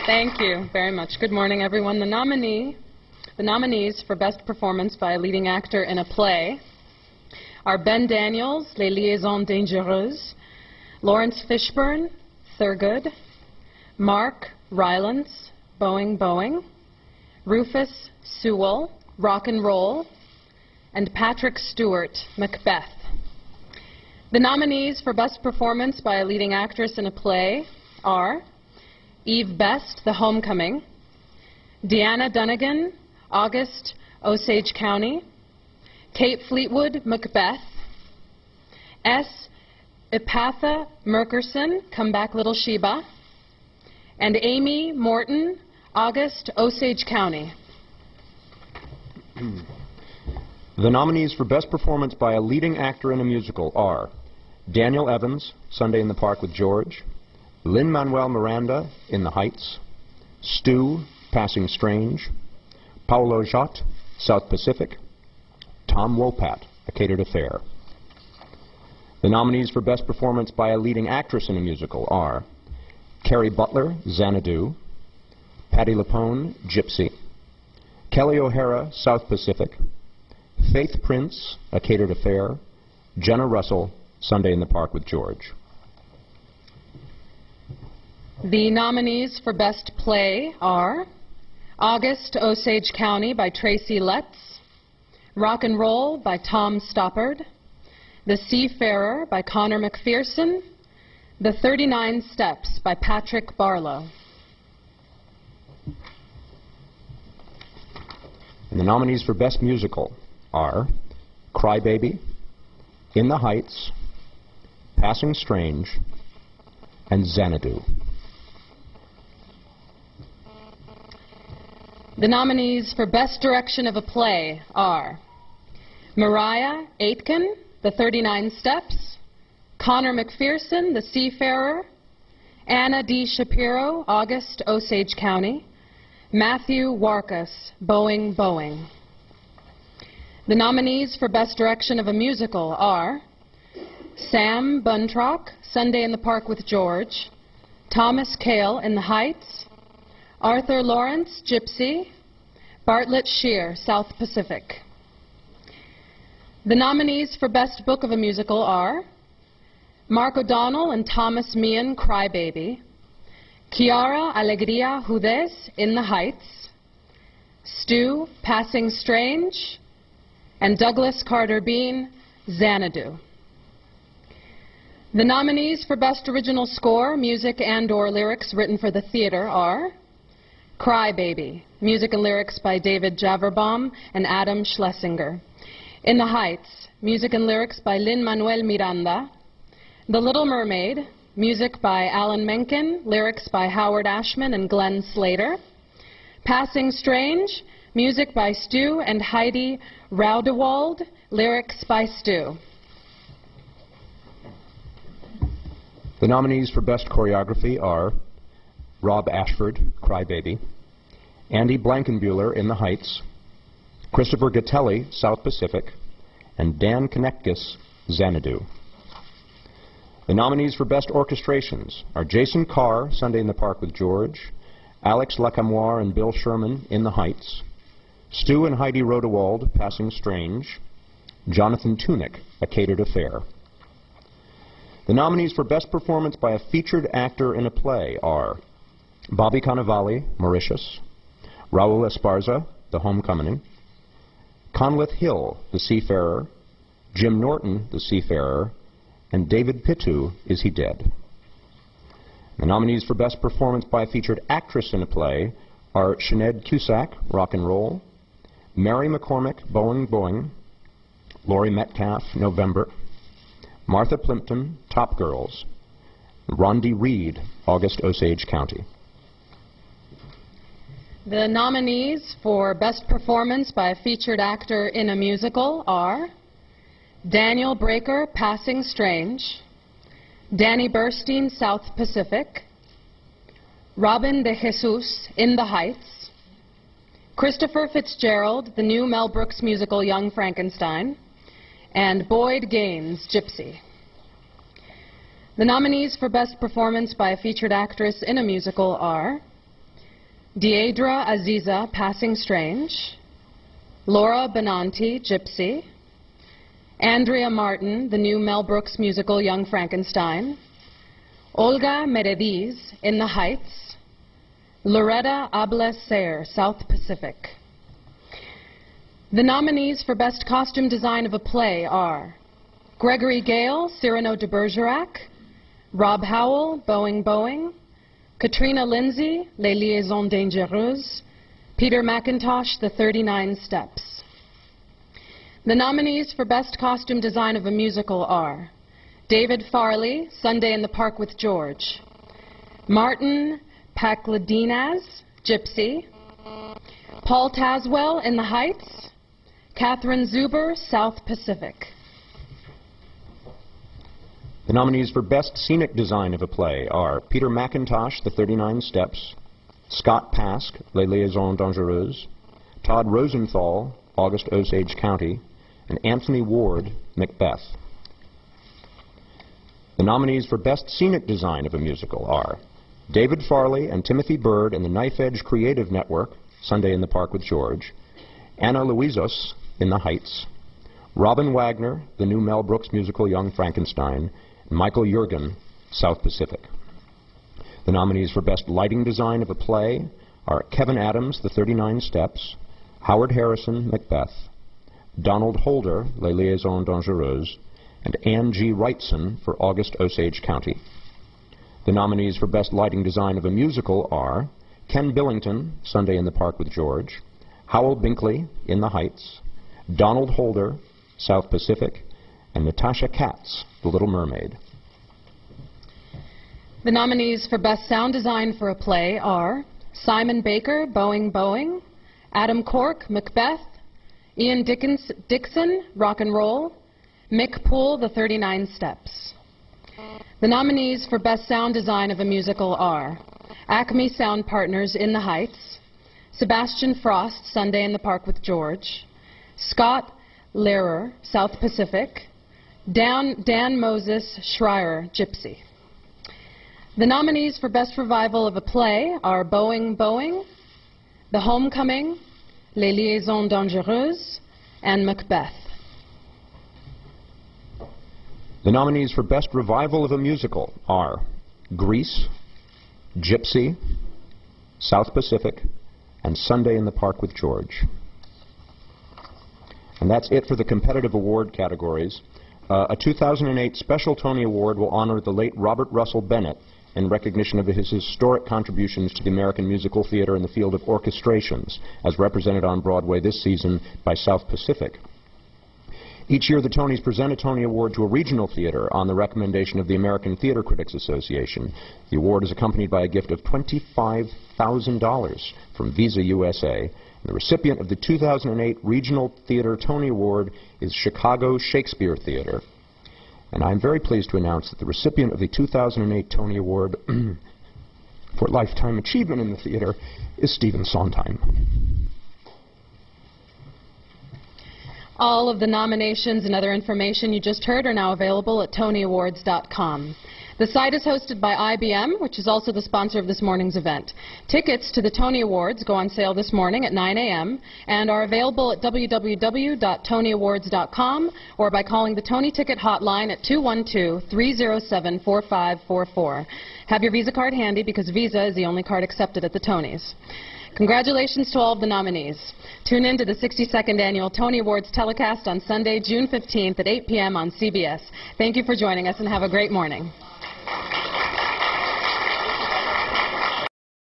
Thank you very much. Good morning, everyone. The nominees for Best Performance by a Leading Actor in a Play are Ben Daniels, Les Liaisons Dangereuses, Lawrence Fishburne, Thurgood, Mark Rylance, Boeing Boeing, Rufus Sewell, Rock and Roll, and Patrick Stewart, Macbeth. The nominees for Best Performance by a Leading Actress in a Play are Eve Best, The Homecoming, Deanna Dunnigan, August, Osage County, Kate Fleetwood, Macbeth, S. Epatha Merkerson, Come Back Little Sheba, and Amy Morton, August, Osage County. The nominees for Best Performance by a Leading Actor in a Musical are Daniel Evans, Sunday in the Park with George, Lin-Manuel Miranda, In the Heights, Stu, Passing Strange, Paolo Jott, South Pacific, Tom Wopat, A Catered Affair. The nominees for Best Performance by a Leading Actress in a Musical are Carrie Butler, Xanadu, Patti LuPone, Gypsy, Kelly O'Hara, South Pacific, Faith Prince, A Catered Affair, Jenna Russell, Sunday in the Park with George. The nominees for Best Play are August, Osage County by Tracy Letts, Rock and Roll by Tom Stoppard, The Seafarer by Connor McPherson, The 39 Steps by Patrick Barlow. And the nominees for Best Musical are Cry Baby, In the Heights, Passing Strange, and Xanadu. The nominees for Best Direction of a Play are Mariah Aitken, The 39 Steps, Connor McPherson, The Seafarer, Anna D. Shapiro, August, Osage County, Matthew Warkus, Boeing Boeing. The nominees for Best Direction of a Musical are Sam Buntrock, Sunday in the Park with George, Thomas Kail, In the Heights, Arthur Lawrence, Gypsy, Bartlett Shear, South Pacific. The nominees for Best Book of a Musical are Mark O'Donnell and Thomas Meehan, Cry Baby, Chiara Alegria Hudes, In the Heights, Stu, Passing Strange, and Douglas Carter Bean, Xanadu. The nominees for Best Original Score, Music and/or Lyrics written for the theater are Cry Baby, music and lyrics by David Javerbaum and Adam Schlesinger. In the Heights, music and lyrics by Lin-Manuel Miranda. The Little Mermaid, music by Alan Menken, lyrics by Howard Ashman and Glenn Slater. Passing Strange, music by Stu and Heidi Raudewald, lyrics by Stu. The nominees for Best Choreography are Rob Ashford, Cry Baby, Andy Blankenbuehler, In the Heights, Christopher Gattelli, South Pacific, and Dan Koneckas, Xanadu. The nominees for Best Orchestrations are Jason Carr, Sunday in the Park with George, Alex Lacamoire and Bill Sherman, In the Heights, Stu and Heidi Rodewald, Passing Strange, Jonathan Tunick, A Catered Affair. The nominees for Best Performance by a Featured Actor in a Play are Bobby Cannavale, Mauritius, Raul Esparza, The Homecoming, Conleth Hill, The Seafarer, Jim Norton, The Seafarer, and David Pitu, Is He Dead? The nominees for Best Performance by a Featured Actress in a Play are Sinead Cusack, Rock and Roll, Mary McCormick, Boeing Boeing, Laurie Metcalf, November, Martha Plimpton, Top Girls, Rondi Reed, August, Osage County. The nominees for Best Performance by a Featured Actor in a Musical are Daniel Breaker, Passing Strange, Danny Burstein, South Pacific, Robin de Jesus, In the Heights, Christopher Fitzgerald, the new Mel Brooks musical Young Frankenstein, and Boyd Gaines, Gypsy. The nominees for Best Performance by a Featured Actress in a Musical are Deidra Aziza, Passing Strange. Laura Benanti, Gypsy. Andrea Martin, the new Mel Brooks musical Young Frankenstein. Olga Merediz, In the Heights. Loretta Ables-Sayre, South Pacific. The nominees for Best Costume Design of a Play are Gregory Gale, Cyrano de Bergerac. Rob Howell, Boeing Boeing. Katrina Lindsay, Les Liaisons Dangereuses. Peter McIntosh, The 39 Steps. The nominees for Best Costume Design of a Musical are David Farley, Sunday in the Park with George. Martin Pakledinaz, Gypsy. Paul Tazwell, In the Heights. Catherine Zuber, South Pacific. The nominees for Best Scenic Design of a Play are Peter McIntosh, The 39 Steps, Scott Pask, Les Liaisons Dangereuses, Todd Rosenthal, August Osage County, and Anthony Ward, Macbeth. The nominees for Best Scenic Design of a Musical are David Farley and Timothy Bird in the Knife Edge Creative Network, Sunday in the Park with George, Anna Luizos, In the Heights, Robin Wagner, the new Mel Brooks musical Young Frankenstein, and Michael Jurgen, South Pacific. The nominees for Best Lighting Design of a Play are Kevin Adams, The 39 Steps, Howard Harrison, Macbeth, Donald Holder, Les Liaisons Dangereuses, and Ann G. Wrightson for August Osage County. The nominees for Best Lighting Design of a Musical are Ken Billington, Sunday in the Park with George, Howell Binkley, In the Heights, Donald Holder, South Pacific, and Natasha Katz, The Little Mermaid. The nominees for Best Sound Design for a Play are Simon Baker, Boeing Boeing, Adam Cork, Macbeth, Ian Dixon, Rock and Roll, Mick Poole, The 39 Steps. The nominees for Best Sound Design of a Musical are Acme Sound Partners, In the Heights, Sebastian Frost, Sunday in the Park with George, Scott Lehrer, South Pacific, Dan Moses Schreier, Gypsy. The nominees for Best Revival of a Play are Boeing Boeing, The Homecoming, Les Liaisons Dangereuses, and Macbeth. The nominees for Best Revival of a Musical are Grease, Gypsy, South Pacific, and Sunday in the Park with George. And that's it for the competitive award categories. A 2008 Special Tony Award will honor the late Robert Russell Bennett in recognition of his historic contributions to the American musical theater in the field of orchestrations, as represented on Broadway this season by South Pacific. Each year, the Tonys present a Tony Award to a regional theater on the recommendation of the American Theater Critics Association. The award is accompanied by a gift of $25,000 from Visa USA. And the recipient of the 2008 Regional Theater Tony Award is Chicago Shakespeare Theater. And I'm very pleased to announce that the recipient of the 2008 Tony Award for Lifetime Achievement in the Theater is Stephen Sondheim. All of the nominations and other information you just heard are now available at TonyAwards.com. The site is hosted by IBM, which is also the sponsor of this morning's event. Tickets to the Tony Awards go on sale this morning at 9 a.m. and are available at www.TonyAwards.com or by calling the Tony Ticket Hotline at 212-307-4544. Have your Visa card handy because Visa is the only card accepted at the Tonys. Congratulations to all of the nominees. Tune in to the 62nd Annual Tony Awards telecast on Sunday, June 15th at 8 p.m. on CBS. Thank you for joining us and have a great morning.